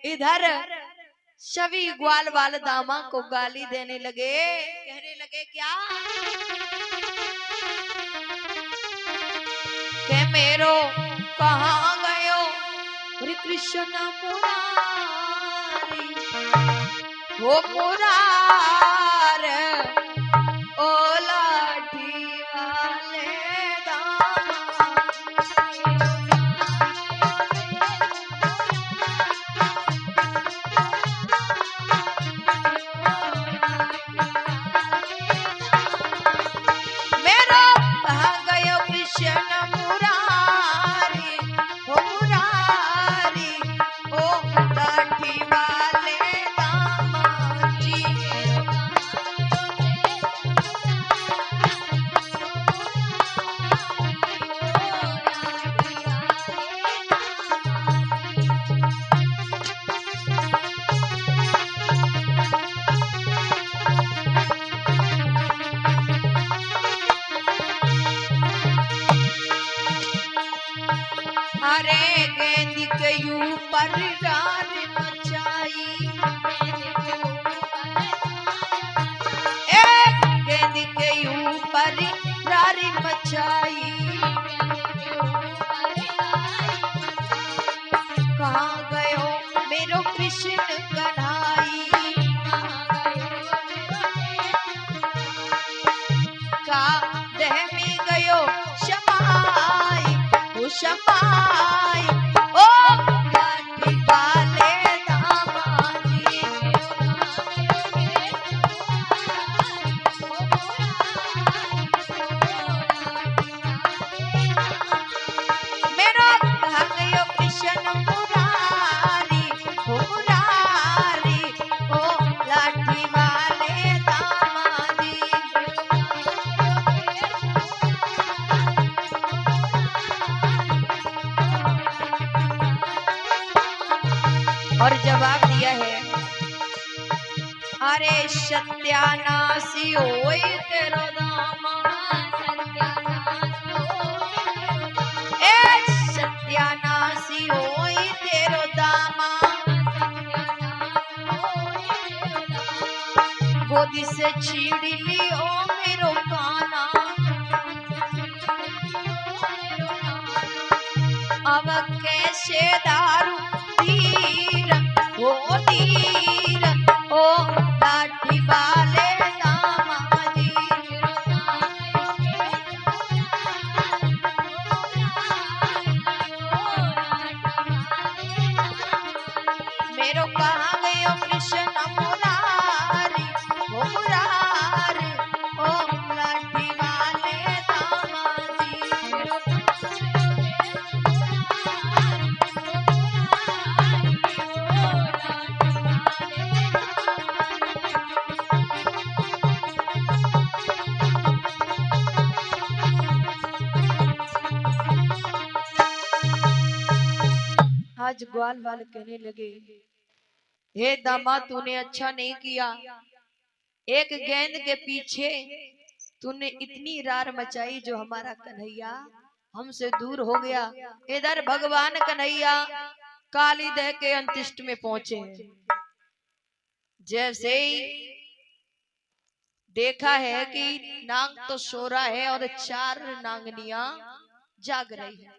इधर सभी ग्वाल वाल दामा को गाली देने लगे, कहने लगे क्या के मेरो कहाँ गयो हरे कृष्ण मुरारी, वो मुरार ओ लाठी वाले दामा। मेरो कहाँ गयो कृष्ण मुरारी, ओ मुरारी ओ लाठी वाले दामा जी। अरे गेंद के ऊपर डाल मचाई, गेंद के ऊपर रारी मचाई, कहाँ गयो मेरो कृष्ण कन्हाई, का देह में गयो शमाई, ओ शमाई ओ लाठी वाले दामा जी। मेरो कहाँ गयो कृष्ण मुरारी, ओ मुरारी ओ लाठी वाले दामा जी। और जवाब दिया है, अरे सत्यानाशी होए तेरो दामा, ए सत्यानाशी होए तेरो दामा, गोदी से छीड़ ली ओ मेरो काना, अब कैसे दारू तीर ओ तीर ओ लाठी वाले दामा जी। मेरो कहाँ गयो कृष्ण मुरारी, ओ मुरारी ओ लाठी वाले दामा जी। आज ग्वाल वाले कहने लगे, हे दामा तूने अच्छा नहीं किया, एक गेंद के पीछे तूने इतनी रार मचाई जो हमारा कन्हैया हमसे दूर हो गया। इधर भगवान कन्हैया काली दह के अंत्येष्ट में पहुंचे। जैसे ही देखा है कि नाग तो सो रहा है और चार नागनियां जाग रही है,